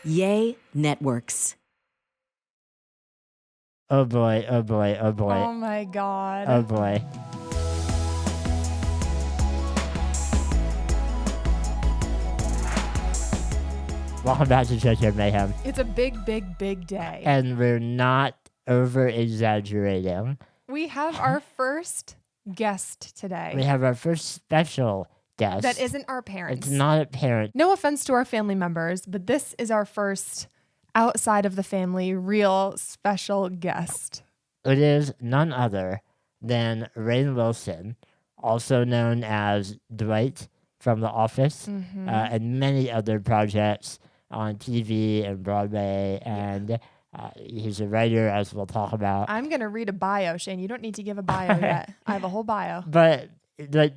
Yay Networks. Oh boy, oh boy, oh boy. Oh my God. Oh boy. Welcome back to Sacred Mayhem. It's a big, big, big day. And we're not over-exaggerating. We have our first guest today. We have our first special guest. That isn't our parents. It's not a parent. No offense to our family members, but this is our first outside of the family real special guest. It is none other than Rainn Wilson, also known as Dwight from The Office, and many other projects on TV and Broadway, and he's a writer, as we'll talk about. I'm going to read a bio, Shane. You don't need to give a bio yet. I have a whole bio. But the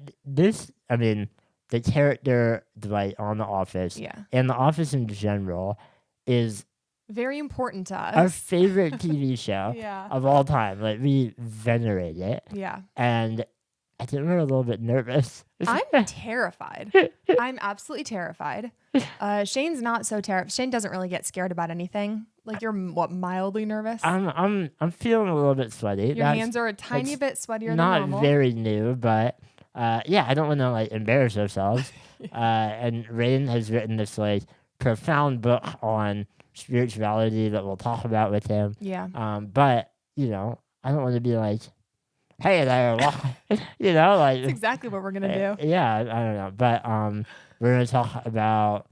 character Dwight on The Office, and The Office in general, is very important to us. Our favorite TV show of all time. Like, we venerate it. Yeah. And I think we're a little bit nervous. I'm terrified. I'm absolutely terrified. Shane's not so terrified. Shane doesn't really get scared about anything. Like, you're mildly nervous? I'm feeling a little bit sweaty. Your hands are a tiny bit sweatier than normal. Not very new, but I don't want to embarrass ourselves. And Rainn has written this profound book on spirituality that we'll talk about with him. Yeah. But I don't want to be like, hey there, That's exactly what we're gonna do. Yeah, I don't know, but we're gonna talk about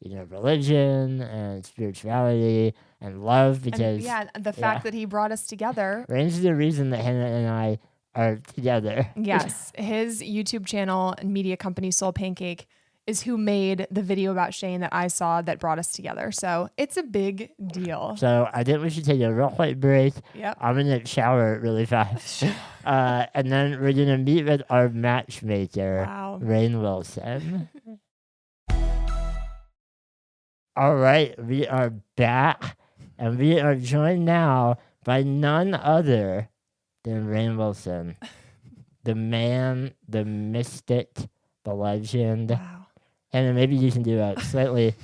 religion and spirituality and love, because the fact that he brought us together. Rainn's the reason that Hannah and I are together. Yes, his YouTube channel and media company Soul Pancake is who made the video about Shane that I saw that brought us together. So it's a big deal. So I think we should take a real quick break. Yep. I'm going to shower really fast. And then we're going to meet with our matchmaker, Rainn Wilson. All right, we are back. And we are joined now by none other than Rainn Wilson. The man, the mystic, the legend. Wow. And then maybe you can do a slightly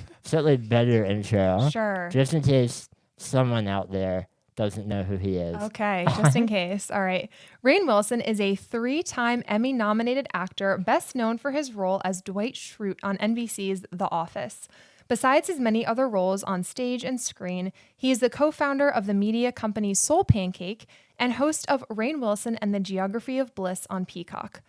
better intro. Sure. Just in case someone out there doesn't know who he is. Okay, just in case. All right. Rainn Wilson is a 3-time Emmy-nominated actor, best known for his role as Dwight Schrute on NBC's The Office. Besides his many other roles on stage and screen, he is the co-founder of the media company Soul Pancake and host of Rainn Wilson and the Geography of Bliss on Peacock.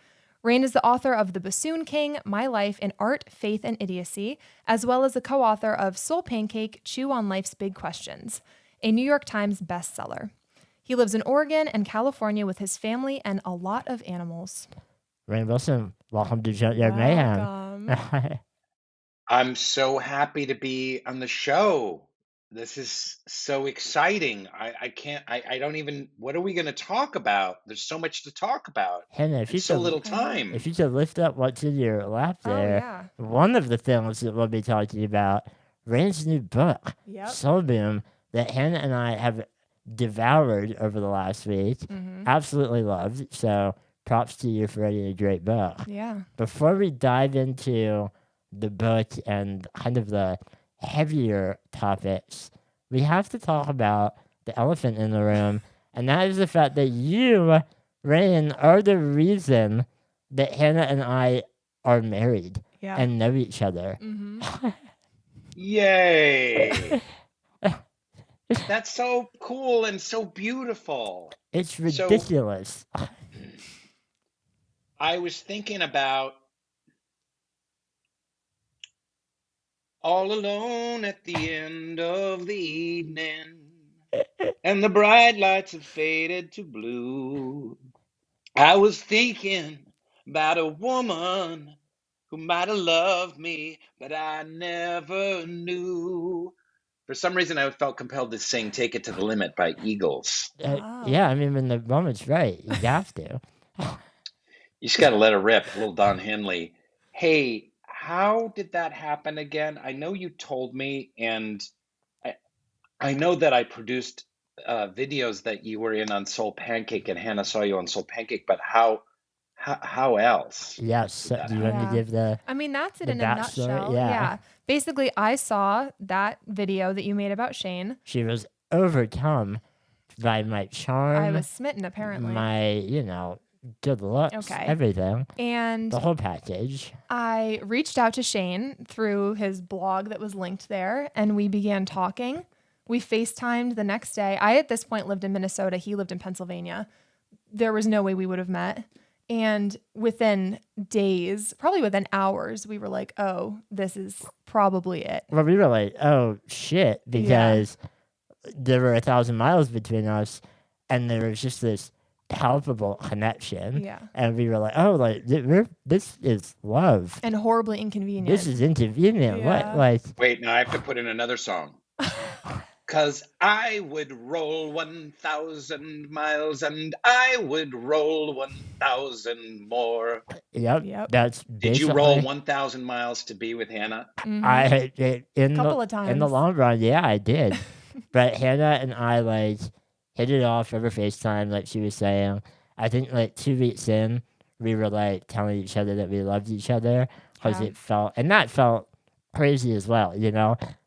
Rainn is the author of The Bassoon King, My Life in Art, Faith, and Idiocy, as well as the co-author of Soul Pancake, Chew on Life's Big Questions, a New York Times bestseller. He lives in Oregon and California with his family and a lot of animals. Rainn Wilson, welcome to Junkyard Mayhem. I'm so happy to be on the show. This is so exciting. I don't even, what are we going to talk about? There's so much to talk about. Hannah, if you so little time. If you could lift up what's in your lap there, one of the things that we'll be talking about, Rainn's new book, Soul Boom, that Hannah and I have devoured over the last week. Absolutely loved. So props to you for writing a great book. Yeah. Before we dive into the book and kind of the heavier topics, we have to talk about the elephant in the room, and that is the fact that you, Rainn, are the reason that Hannah and I are married and know each other. Yay! That's so cool and so beautiful. It's ridiculous. So, I was thinking about all alone at the end of the evening, and the bright lights have faded to blue. I was thinking about a woman who might have loved me, but I never knew. For some reason, I felt compelled to sing "Take It to the Limit" by Eagles. Yeah, I mean, when the moment's right, you have to. You just got to let it rip, little Don Henley. Hey, how did that happen again? I know you told me, and I know that I produced videos that you were in on Soul Pancake, and Hannah saw you on Soul Pancake, but how how else? Yes. So that do you want me to Yeah. give the I mean, that's it the in a backstory? nutshell. Yeah. Basically, I saw that video that you made about Shane. She was overcome by my I charm, was smitten, apparently. my, good looks, Okay. everything, And the whole package. I reached out to Shane through his blog that was linked there, and we began talking. We FaceTimed the next day. I, at this point, lived in Minnesota. He lived in Pennsylvania. There was no way we would have met. And within days, probably within hours, we were like, oh, this is probably it. Well, we were like, oh shit, because there were 1,000 miles between us, and there was just this palpable connection. Yeah. And we were like, oh, like this is love. And horribly inconvenient. This is inconvenient. Yeah. What, like? Wait, now I have to put in another song. 'Cause I would roll 1,000 miles and I would roll 1,000 more. Yep. That's Did you roll basically- 1,000 miles to be with Hannah? I in Couple the of times. in the long run, yeah, I did. But Hannah and I like hit it off over FaceTime, like she was saying. I think like 2 weeks in, we were like telling each other that we loved each other because Yeah. it felt, and that felt crazy as well.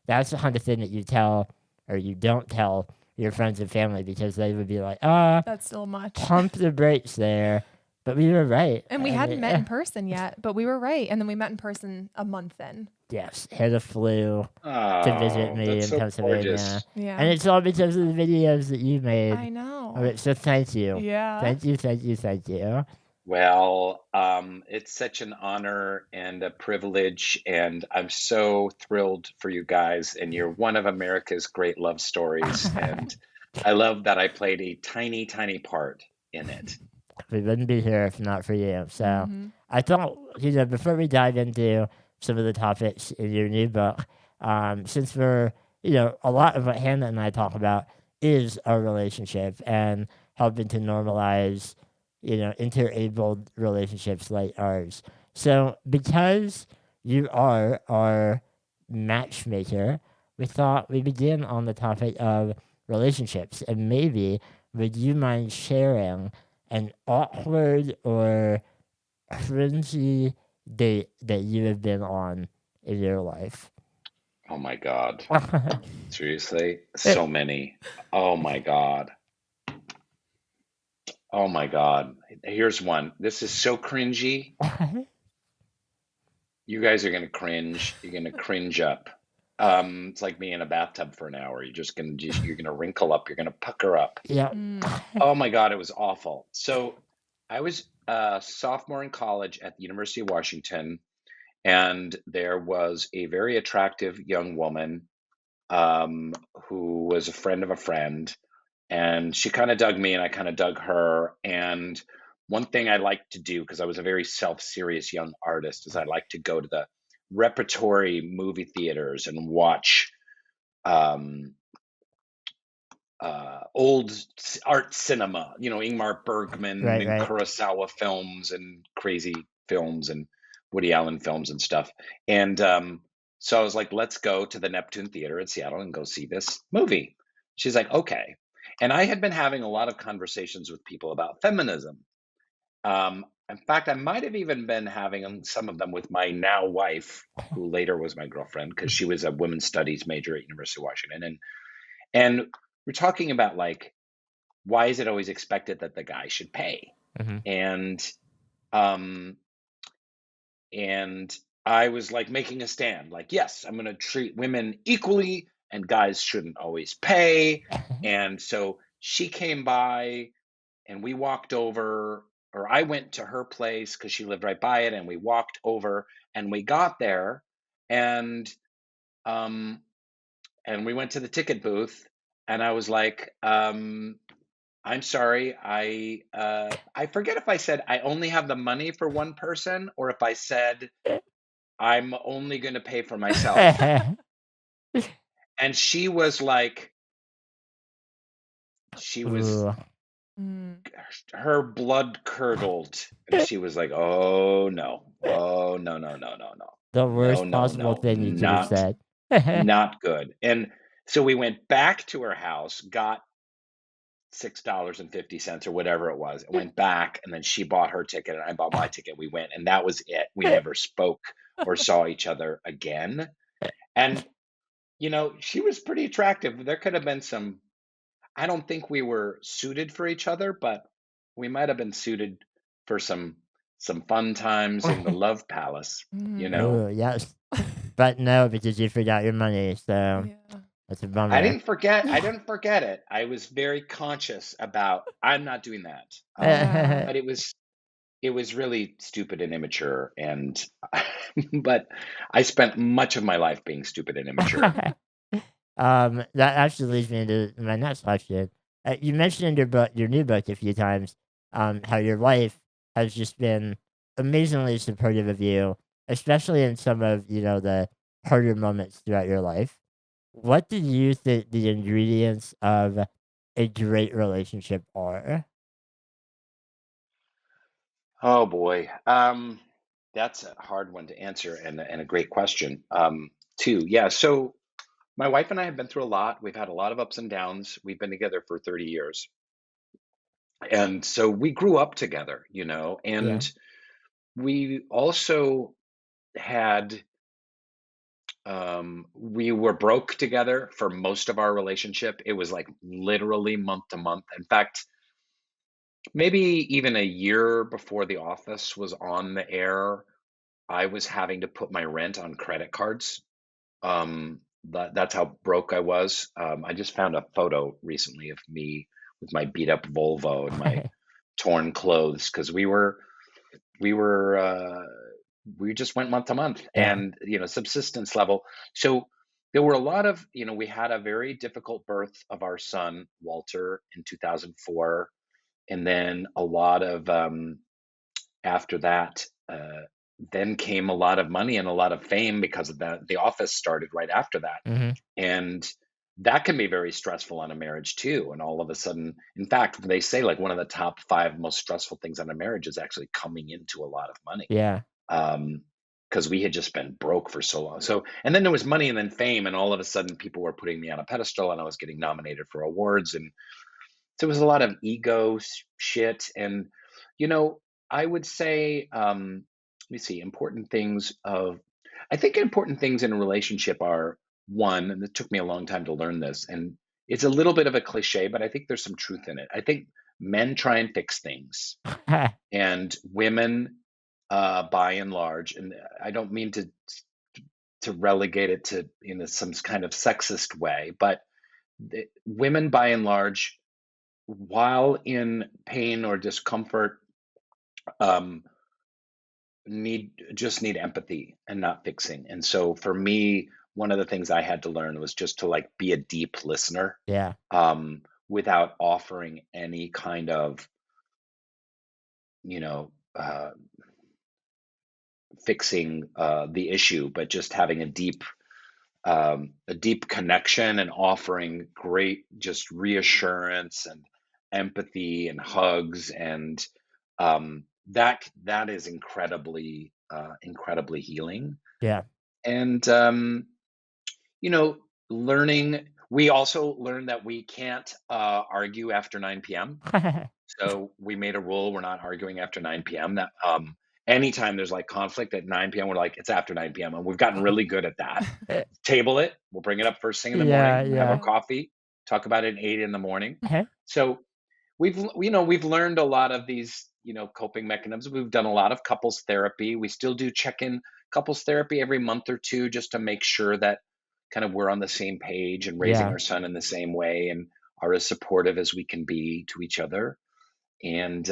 That's the kind of thing that you tell or you don't tell your friends and family because they would be like, That's still much. pump the brakes there. But we were right. And we I hadn't mean, met in person yet, but we were right. And then we met in person a month in. Yes, Hannah flew Oh, to visit me in that's so Pennsylvania. gorgeous. Yeah. And it's all because of the videos that you made. I know. All right, so thank you. Yeah. Thank you. Well, it's such an honor and a privilege, and I'm so thrilled for you guys. And you're one of America's great love stories, and I love that I played a tiny, tiny part in it. We wouldn't be here if not for you. So Mhm. I thought, before we dive into some of the topics in your new book, since we're, a lot of what Hannah and I talk about is our relationship and helping to normalize, interabled relationships like ours. So because you are our matchmaker, we thought we begin on the topic of relationships. And maybe would you mind sharing an awkward or cringy date that you have been on in your life? Oh my God. Seriously? So many. Oh my God. Oh my God. Here's one. This is so cringy. You guys are gonna cringe. You're gonna cringe up. It's like being in a bathtub for an hour. You're gonna wrinkle up. You're gonna pucker up. Yeah. Oh my God, it was awful. So I was a sophomore in college at the University of Washington, and there was a very attractive young woman who was a friend of a friend, and she kind of dug me, and I kind of dug her. And one thing I liked to do, because I was a very self-serious young artist, is I like to go to the repertory movie theaters and watch old art cinema, Ingmar Bergman Right, and right. Kurosawa films and crazy films and Woody Allen films and stuff. And so I was like, let's go to the Neptune Theater in Seattle and go see this movie. She's like, okay. And I had been having a lot of conversations with people about feminism. In fact, I might have even been having some of them with my now wife, who later was my girlfriend, because she was a women's studies major at University of Washington. And we're talking about, like, why is it always expected that the guy should pay? Mhm. And I was like making a stand, like, yes, I'm going to treat women equally and guys shouldn't always pay. And so she came by and we walked over, or I went to her place because she lived right by it, and we walked over and we got there, and we went to the ticket booth, and I was like, I'm sorry, I forget if I said I only have the money for one person or if I said I'm only going to pay for myself. And she was like, Ooh. her blood curdled, and she was like, oh no, no. The worst No, possible thing you could have said. Not good. And so we went back to her house, got $6.50 or whatever it was. It went back, and then she bought her ticket, and I bought my ticket. We went, and that was it. We never spoke or saw each other again. And she was pretty attractive. There could have been some. I don't think we were suited for each other, but we might have been suited for some fun times in the Love Palace. Oh, yes. But no, because you forgot your money, so Yeah. that's a I bummer. didn't forget it. I was very conscious about I'm not doing that. But it was really stupid and immature, and but I spent much of my life being stupid and immature. That actually leads me into my next question. You mentioned in your new book a few times, how your wife has just been amazingly supportive of you, especially in some of the harder moments throughout your life. What do you think the ingredients of a great relationship are? Oh boy. That's a hard one to answer and a great question. Too. Yeah. So my wife and I have been through a lot. We've had a lot of ups and downs. We've been together for 30 years. And so we grew up together, Yeah. and we also had we were broke together for most of our relationship. It was like literally month to month. In fact, maybe even a year before The Office was on the air, I was having to put my rent on credit cards. That's how broke I was. I just found a photo recently of me with my beat up Volvo and my torn clothes because we were we just went month to month, Yeah. and subsistence level. So there were a lot of we had a very difficult birth of our son Walter in 2004, and then a lot of after that. Then came a lot of money and a lot of fame because of that. The Office started right after that, hmm and that can be very stressful on a marriage too. And all of a sudden, in fact, they say like one of the top 5 most stressful things on a marriage is actually coming into a lot of money. Yeah. Because we had just been broke for so long. So, and then there was money and then fame, and all of a sudden, people were putting me on a pedestal, and I was getting nominated for awards, and so it was a lot of ego shit. And you know, I would say, let me see, important things of. I think important things in a relationship are one, and it took me a long time to learn this, and it's a little bit of a cliche, but I think there's some truth in it. I think men try and fix things, and women, by and large, and I don't mean to relegate it to some kind of sexist way, but women by and large, while in pain or discomfort, um, need empathy and not fixing. And so for me, one of the things I had to learn was just to like be a deep listener, Yeah. without offering any kind of you know uh, fixing the issue, but just having a deep connection and offering great just reassurance and empathy and hugs, and that is incredibly healing. Yeah. And you know learning we also learned that we can't argue after 9 p.m. So we made a rule, we're not arguing after 9 p.m. That anytime there's like conflict at 9 p.m., we're like, it's after 9 p.m. And we've gotten really good at that. Table it, we'll bring it up first thing in the Yeah, morning, have our yeah. coffee, talk about it at 8 in the morning. Okay. So we've learned a lot of these coping mechanisms. We've done a lot of couples therapy. We still do check-in couples therapy every month or two just to make sure that kind of we're on the same page and raising Yeah. our son in the same way and are as supportive as we can be to each other. And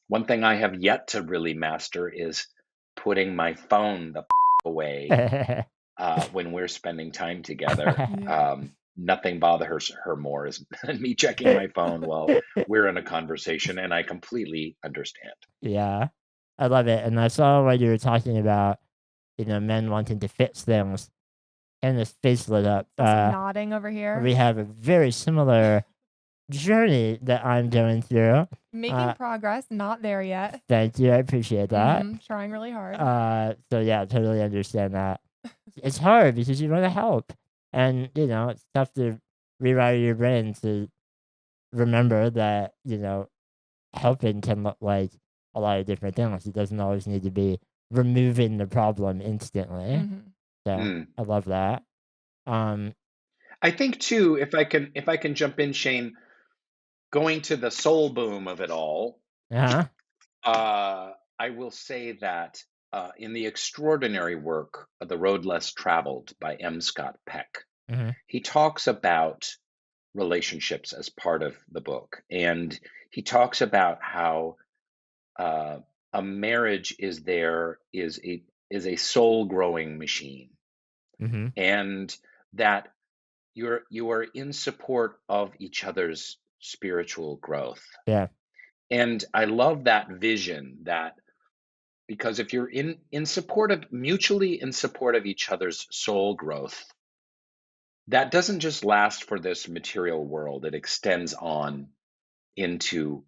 one thing I have yet to really master is putting my phone the away when we're spending time together. Yeah. Nothing bothers her more is me checking my phone while we're in a conversation, and I completely understand. Yeah. I love it. And I saw what you were talking about, men wanting to fix things, and his face lit up. Also nodding over here. We have a very similar journey that I'm going through. Making progress, not there yet. Thank you. I appreciate that. Trying really hard. So yeah, totally understand that. It's hard because you want to help, and it's tough to rewire your brain to remember that, helping can look like a lot of different things. It doesn't always need to be removing the problem instantly. Mhm. So Mm. I love that. Um, I think too, if I can jump in, Shane, going to the soul boom of it all, uh-huh. I will say that in the extraordinary work of The Road Less Traveled by M. Scott Peck, Mm-hmm. he talks about relationships as part of the book. And he talks about how a marriage is a soul growing machine, Mm-hmm. and that you are in support of each other's spiritual growth. Yeah. And I love that vision, that because if you're in support of mutually in support of each other's soul growth, that doesn't just last for this material world. It extends on into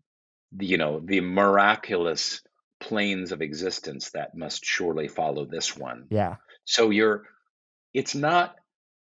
the miraculous planes of existence that must surely follow this one. Yeah. So it's not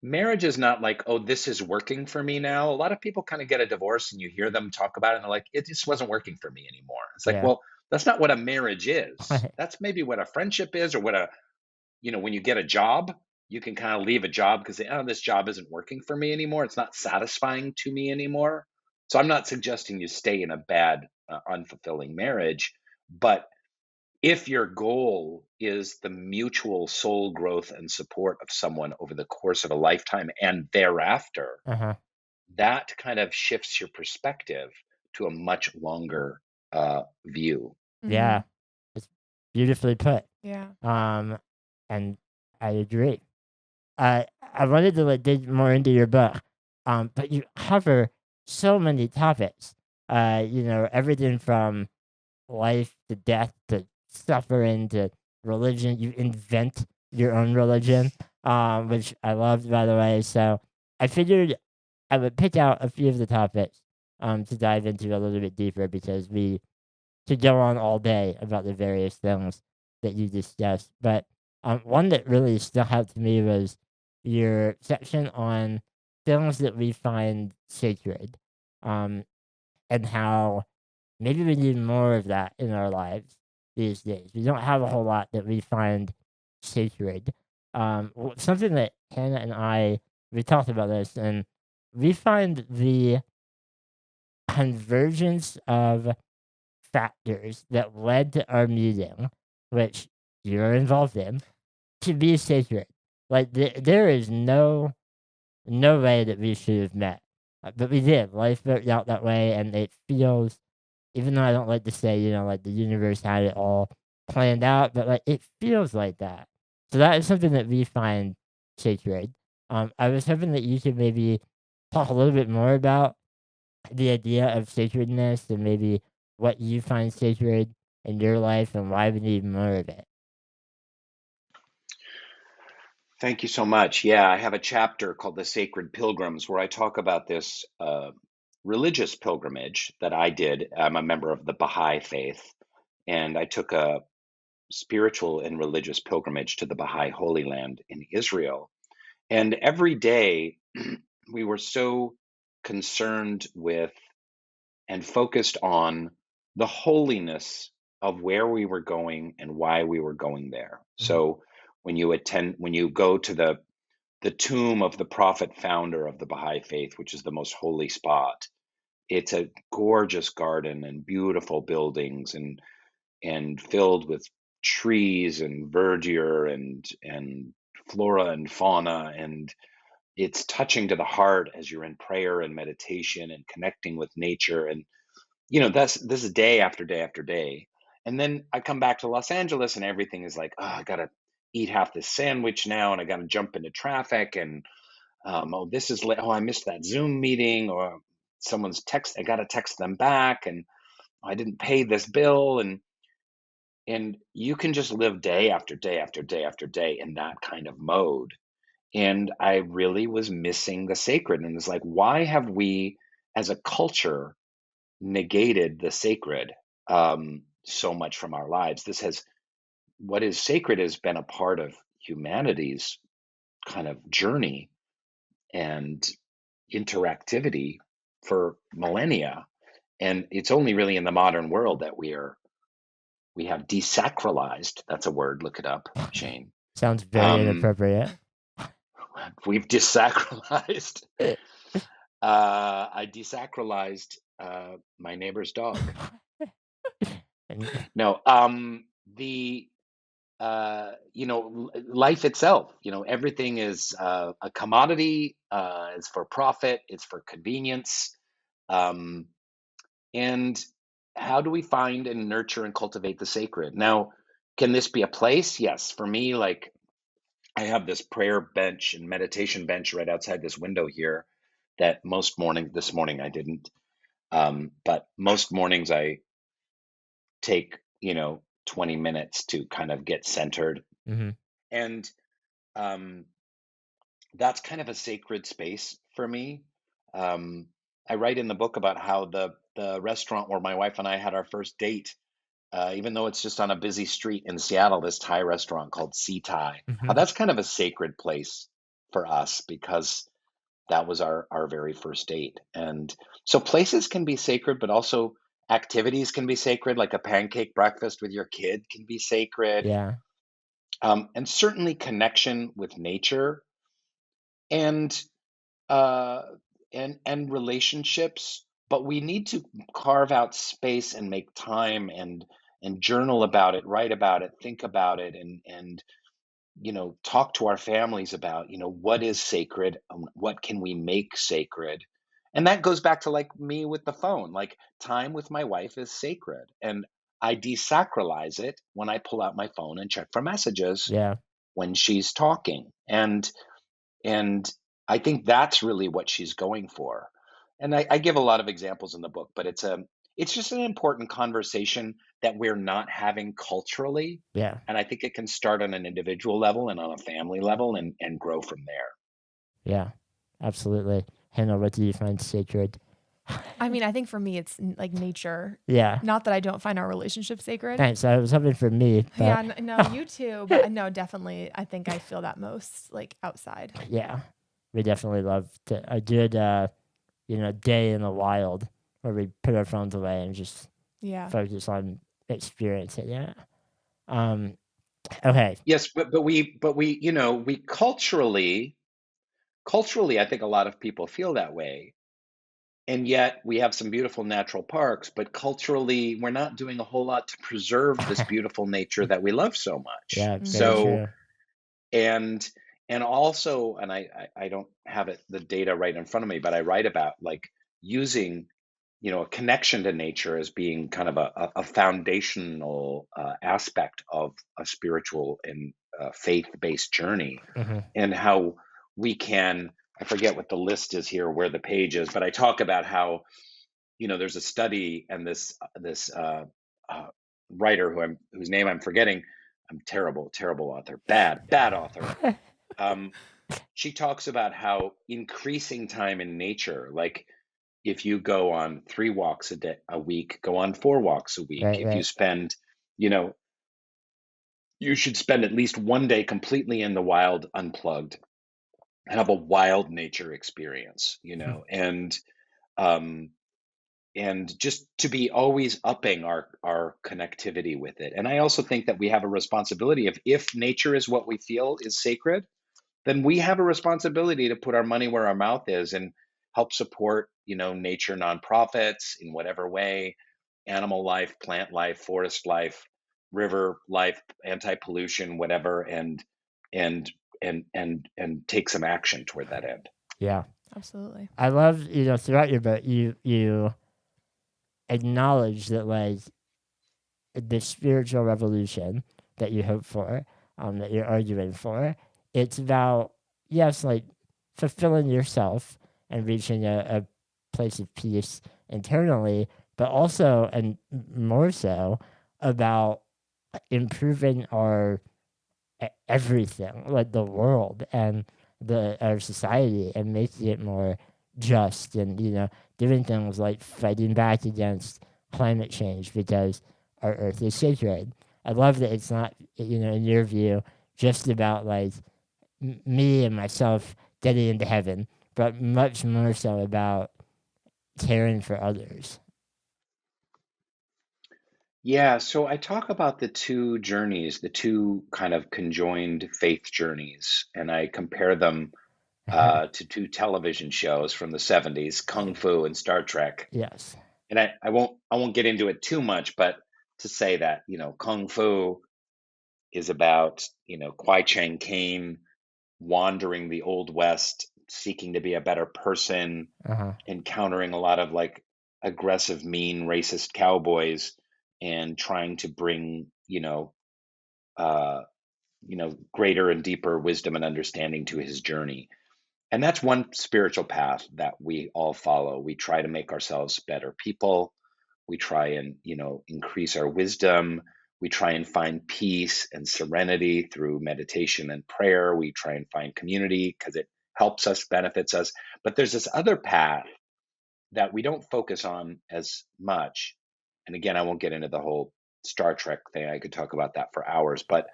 marriage is not like, oh, this is working for me now. A lot of people kind of get a divorce and you hear them talk about it and they're like, it just wasn't working for me anymore. It's like, Yeah. well, that's not what a marriage is. That's maybe what a friendship is, or when you get a job, you can kind of leave a job because, oh, this job isn't working for me anymore. It's not satisfying to me anymore. So I'm not suggesting you stay in a bad, unfulfilling marriage. But if your goal is the mutual soul growth and support of someone over the course of a lifetime and thereafter, Uh-huh. that kind of shifts your perspective to a much longer view. Yeah. Mhm. It's beautifully put. Yeah. And I agree. I wanted to dig more into your book, but you cover so many topics. Everything from life to death to suffering to religion. You invent your own religion, which I loved, by the way. So I figured I would pick out a few of the topics to dive into a little bit deeper because we could go on all day about the various things that you discussed. But one that really stuck out to me was your section on things that we find sacred, um, and how maybe we need more of that in our lives these days. We don't have a whole lot that we find sacred. Something that Hannah and we talked about this, and we find the convergence of factors that led to our meeting, which you're involved in, to be sacred. Like there is no way that we should have met, but we did. Life worked out that way, and it feels. Even though I don't like to say, like the universe had it all planned out, but like it feels like that. So that is something that we find sacred. I was hoping that you could maybe talk a little bit more about the idea of sacredness and maybe what you find sacred in your life and why we need more of it. Thank you so much. Yeah, I have a chapter called The Sacred Pilgrims where I talk about this religious pilgrimage that I did. I'm a member of the Baha'i faith, and I took a spiritual and religious pilgrimage to the Baha'i Holy Land in Israel. And every day we were so concerned with and focused on the holiness of where we were going and why we were going there. Mhm. So when you go to the tomb of the prophet founder of the Baha'i faith, which is the most holy spot, it's a gorgeous garden and beautiful buildings and filled with trees and verdure and flora and fauna, and it's touching to the heart as you're in prayer and meditation and connecting with nature. And that's this is day after day after day. And then I come back to Los Angeles and everything is like, oh, I gotta eat half this sandwich now and I gotta jump into traffic, and oh, this is late. Oh, I missed that Zoom meeting, or someone's text, I gotta text them back, and I didn't pay this bill. And you can just live day after day after day after day in that kind of mode. And I really was missing the sacred. And it's like, why have we as a culture negated the sacred so much from our lives? What is sacred has been a part of humanity's kind of journey and interactivity for millennia. And it's only really in the modern world that we have desacralized. That's a word. Look it up, Shane. Sounds very inappropriate. We've desacralized. I desacralized my neighbor's dog. No, the life itself. Everything is a commodity. It's for profit. It's for convenience. And how do we find and nurture and cultivate the sacred? Now, can this be a place? Yes. For me, like, I have this prayer bench and meditation bench right outside this window here that this morning I didn't, but most mornings I take, 20 minutes to kind of get centered. Mm-hmm. And that's kind of a sacred space for me. I write in the book about how the restaurant where my wife and I had our first date, even though it's just on a busy street in Seattle, this Thai restaurant called Sea Thai, Mm-hmm. that's kind of a sacred place for us because that was our very first date. And so places can be sacred, but also activities can be sacred, like a pancake breakfast with your kid can be sacred. Yeah. And certainly connection with nature and uh, and relationships, but we need to carve out space and make time and journal about it, write about it, think about it, and talk to our families about what is sacred, what can we make sacred. And that goes back to like me with the phone. Like, time with my wife is sacred, and I desacralize it when I pull out my phone and check for messages Yeah. when she's talking. And I think that's really what she's going for. And I give a lot of examples in the book, but it's just an important conversation that we're not having culturally. Yeah. And I think it can start on an individual level and on a family level and grow from there. Yeah. Absolutely. Hannah, what do you find sacred? I mean, I think for me, it's like nature. Yeah. Not that I don't find our relationship sacred. Thanks. I was hoping for me. But Yeah, no, you too. But no, definitely, I think I feel that most like outside. yeah, we definitely love a good, day in the wild where we put our phones away and just Yeah. focus on experiencing it. Okay. Yes, but we we culturally, I think a lot of people feel that way. And yet we have some beautiful natural parks, but culturally we're not doing a whole lot to preserve this beautiful nature that we love so much. Yeah, very So true. and also, and I don't have the data right in front of me, but I write about like using a connection to nature as being kind of a foundational aspect of a spiritual and faith-based journey, Mhm. and how we can. I forget what the list is here, where the page is, but I talk about how there's a study, and this writer whose name I'm forgetting. I'm terrible author, bad author. She talks about how increasing time in nature, like if you go on 3 walks a week, go on 4 walks a week. Right, If you right. spend, you should spend at least one day completely in the wild, unplugged, have a wild nature experience, um, and just to be always upping our connectivity with it. And I also think that we have a responsibility, if nature is what we feel is sacred, then we have a responsibility to put our money where our mouth is and help support, nature nonprofits in whatever way, animal life, plant life, forest life, river life, anti-pollution, whatever, and take some action toward that end. Yeah. Absolutely. I love, throughout your book, you acknowledge that, like, the spiritual revolution that you hope for, that you're arguing for, it's about, yes, like, fulfilling yourself and reaching a place of peace internally, but also, and more so, about improving our everything, like the world and our society, and making it more just, and doing things like fighting back against climate change because our earth is sacred. I love that it's not, in your view, just about like me and myself getting into heaven, but much more so about caring for others. Yeah, so I talk about the two journeys, the two kind of conjoined faith journeys, and I compare them to two television shows from the 70s, Kung Fu and Star Trek. Yes. And I won't get into it too much, but to say that, Kung Fu is about, Kwai Chang Caine wandering the Old West, seeking to be a better person, Uh-huh. encountering a lot of like aggressive, mean, racist cowboys, and trying to bring, uh, greater and deeper wisdom and understanding to his journey. And that's one spiritual path that we all follow. We try to make ourselves better people. We try and, increase our wisdom. We try and find peace and serenity through meditation and prayer. We try and find community because it helps us, benefits us. But there's this other path that we don't focus on as much. And again, I won't get into the whole Star Trek thing. I could talk about that for hours. But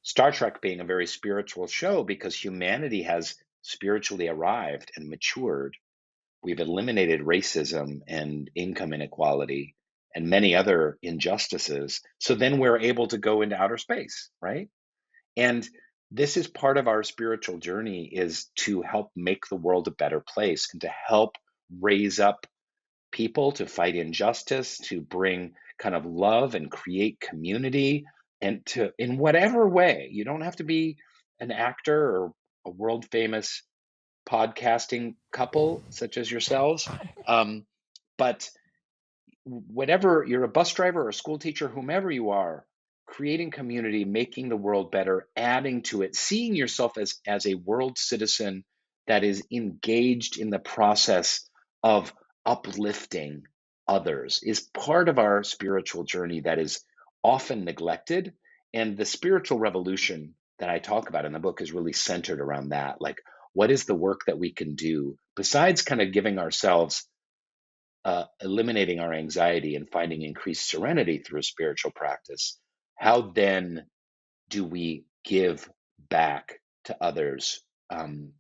Star Trek being a very spiritual show because humanity has spiritually arrived and matured. We've eliminated racism and income inequality and many other injustices. So then we're able to go into outer space, right? And this is part of our spiritual journey is to help make the world a better place and to help raise up people to fight injustice, to bring kind of love and create community, and to, in whatever way, you don't have to be an actor or a world famous podcasting couple such as yourselves. But whatever, you're a bus driver or a school teacher, whomever you are, creating community, making the world better, adding to it, seeing yourself as a world citizen that is engaged in the process of uplifting others is part of our spiritual journey that is often neglected. And the spiritual revolution that I talk about in the book is really centered around that. Like, what is the work that we can do besides kind of giving ourselves eliminating our anxiety and finding increased serenity through a spiritual practice? How then do we give back to others, and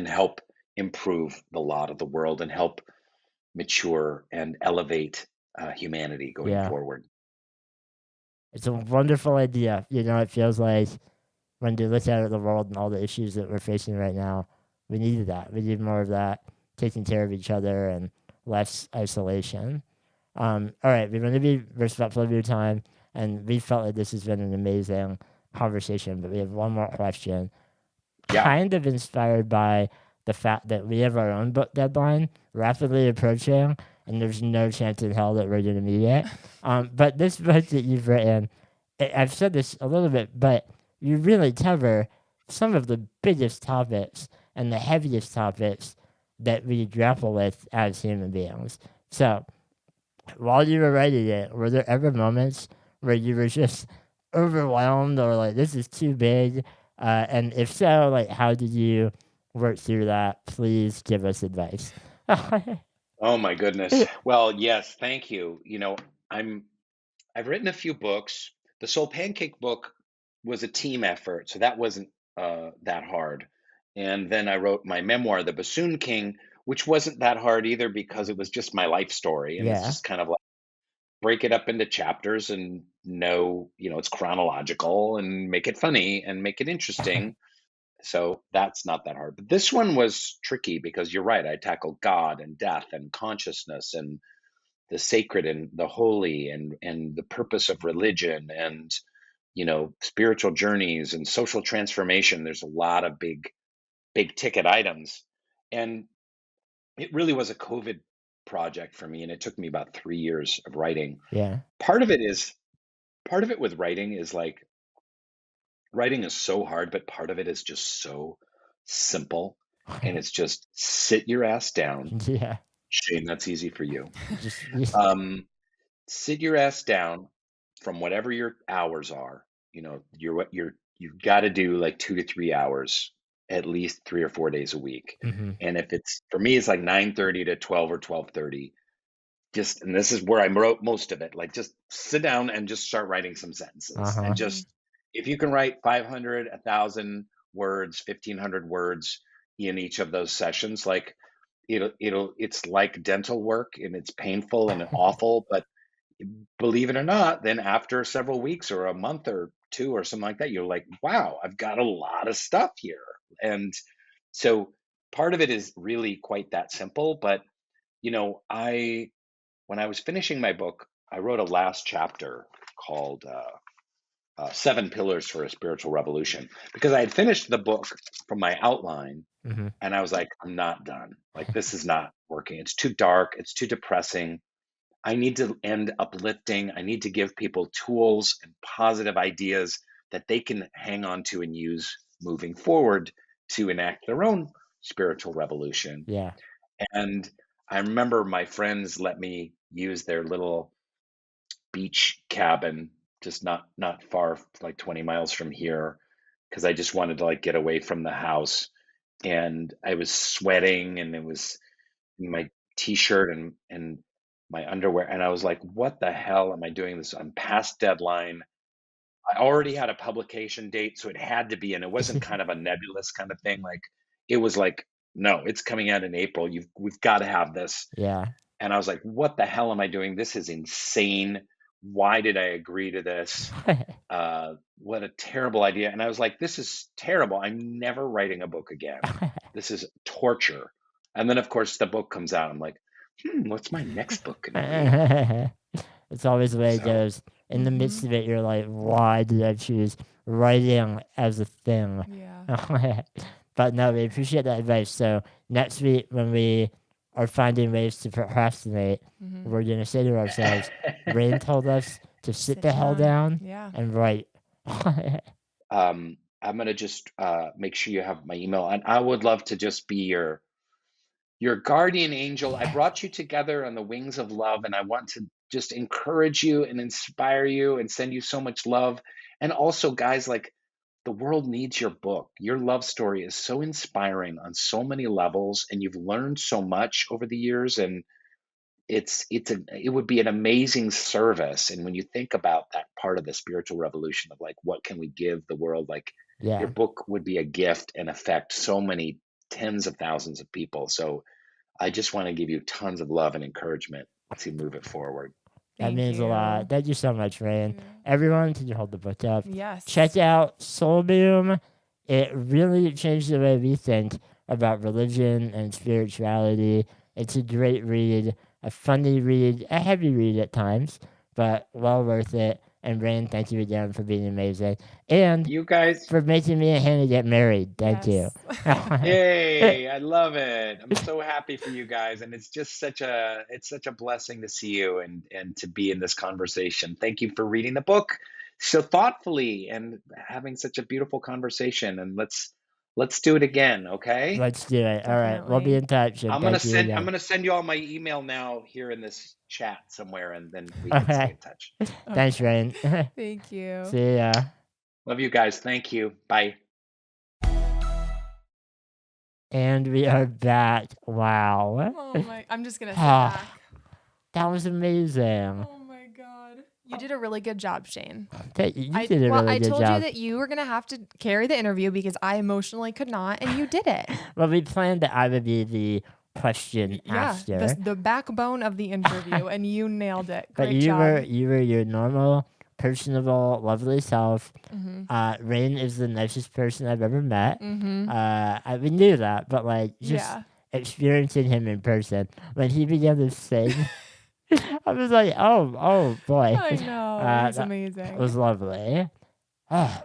help improve the lot of the world and help mature and elevate humanity going Yeah. forward? It's a wonderful idea. It feels like when you look at the world and all the issues that we're facing right now, we needed that. We need more of that, taking care of each other and less isolation. All right, we want to be respectful of your time, and we felt like this has been an amazing conversation, but we have one more question. Yeah. Kind of inspired by the fact that we have our own book deadline rapidly approaching, and there's no chance in hell that we're going to meet it. But this book that you've written, I've said this a little bit, but you really cover some of the biggest topics and the heaviest topics that we grapple with as human beings. So, while you were writing it, were there ever moments where you were just overwhelmed or like, this is too big? And if so, like, how did you work through that? Please give us advice. Oh my goodness. Well, yes, thank you. I've written a few books. The Soul Pancake book was a team effort, so that wasn't that hard. And then I wrote my memoir, The Bassoon King, which wasn't that hard either because it was just my life story, and it's Yeah. just kind of like break it up into chapters and it's chronological and make it funny and make it interesting. So that's not that hard. But this one was tricky because you're right. I tackled God and death and consciousness and the sacred and the holy and the purpose of religion and spiritual journeys and social transformation. There's a lot of big ticket items, and it really was a COVID project for me, and it took me about 3 years of writing. Yeah. Part of it with writing is like writing is so hard, but part of it is just so simple, and it's just sit your ass down. Yeah. Shane, that's easy for you. Just Sit your ass down from whatever your hours are. You've got to do like 2 to 3 hours at least 3 or 4 days a week. mhm. And if it's for me, it's like 9:30 to 12 or 12:30. And this is where I wrote most of it. Like just sit down and just start writing some sentences. Uh-huh. And just if you can write 500, 1,000 words, 1,500 words in each of those sessions, like it's like dental work, and it's painful and awful, but believe it or not, then after several weeks or a month or two or something like that, you're like, wow, I've got a lot of stuff here. And so part of it is really quite that simple. But, when I was finishing my book, I wrote a last chapter called Seven Pillars for a Spiritual Revolution, because I had finished the book from my outline, Hmm. and I was like, I'm not done. Like, this is not working. It's too dark. It's too depressing. I need to end uplifting. I need to give people tools and positive ideas that they can hang on to and use moving forward to enact their own spiritual revolution. Yeah. And I remember my friends let me use their little beach cabin, just not far, like 20 miles from here, because I just wanted to like get away from the house. And I was sweating, and it was in my t-shirt and my underwear, and I was like, what the hell am I doing this? I'm past deadline. I already had a publication date, so it had to be, and it wasn't kind of a nebulous kind of thing. Like, it was like, no, it's coming out in April. We've got to have this. Yeah. And I was like, what the hell am I doing? This is insane. Why did I agree to this? What a terrible idea. And I was like, this is terrible. I'm never writing a book again. This is torture. And then, of course, the book comes out. I'm like, what's my next book going to It's always the way it So- goes. In the midst of it, you're like, why did I choose writing as a thing? Yeah. But no, we appreciate that advice. So next week, when we are finding ways to procrastinate, Mhm. we're going to say to ourselves, Rainn told us to sit the hell down Yeah. and write. I'm going to just make sure you have my email. And I would love to just be your guardian angel. I brought you together on the wings of love, and I want to just encourage you and inspire you and send you so much love. And also, guys, like, the world needs your book. Your love story is so inspiring on so many levels, and you've learned so much over the years, and it would be an amazing service. And when you think about that part of the spiritual revolution of like, what can we give the world? Like, Yeah. your book would be a gift and affect so many tens of thousands of people. So I just want to give you tons of love and encouragement to move it forward. That Thank means you. a lot. Thank you so much, Rainn. Yeah. Everyone, can you hold the book up? Yes. Check out Soul Boom. It really changed the way we think about religion and spirituality. It's a great read, a funny read, a heavy read at times, but well worth it. And Rainn, thank you again for being amazing. And You guys, for making me and Hannah get married. Thank Yes. you. yay, I love it. I'm so happy for you guys. And it's just such a blessing to see you and to be in this conversation. Thank you for reading the book so thoughtfully and having such a beautiful conversation. And let's do it again, okay? Let's do it. All right. We'll be Definitely. in touch. And I'm gonna thank you send again. I'm gonna send you all my email now here in this chat somewhere, and then we can stay in touch. Thanks, Rainn. Thank you. See ya. Love you guys. Thank you. Bye. And we are back. Wow. Oh my! I'm just gonna sit Ah. back. That was amazing. Oh my god! You did a really good job, Shane. You did a well, really I good told job. you that you were gonna have to carry the interview because I emotionally could not, and you did it. Well, we planned that I would be the question Yeah, asker. the backbone of the interview, and you nailed it. But Great you job. were your normal, personable, lovely self. Mhm. Rainn is the nicest person I've ever met. Mhm. We knew that, but like just Yeah. experiencing him in person when he began to sing, I was like, oh boy, I know. It was that amazing. was lovely.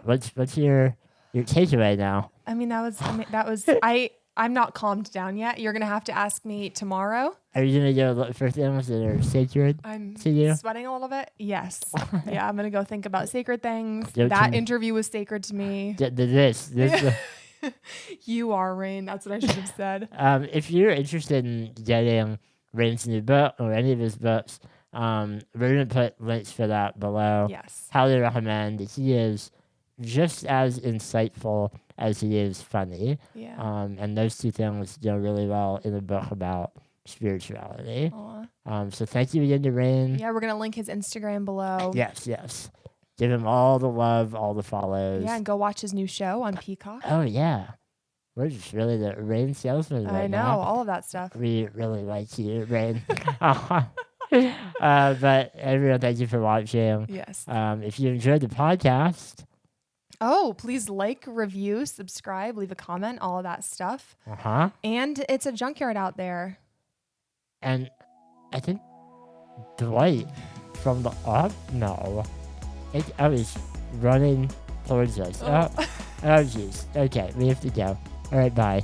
What's your takeaway now? I mean, that was. I'm not calmed down yet. You're gonna have to ask me tomorrow. Are you gonna go look for things that are sacred I'm to you? sweating a little bit. Yes. Yeah, I'm gonna go think about sacred things. Go That to- interview was sacred to me. This. You are, Rainn. That's what I should have said. If you're interested in getting Rainn's new book or any of his books, we're gonna put links for that below. Yes. Highly recommend. He is just as insightful as he is funny. Yeah. And those two things go really well in a book about spirituality. Aw. So thank you again to Rainn. Yeah, we're gonna link his Instagram below. Yes. Give him all the love, all the follows. Yeah, and go watch his new show on Peacock. Oh yeah. We're just really the Rainn salesman right I know, now. all of that stuff. We really like you, Rainn. But everyone, thank you for watching. Yes. If you enjoyed the podcast, Oh, please like, review, subscribe, leave a comment, all of that stuff. And it's a junkyard out there. And I think Dwight from the no, I was running towards us. Oh, jeez. Okay, we have to go. All right, bye.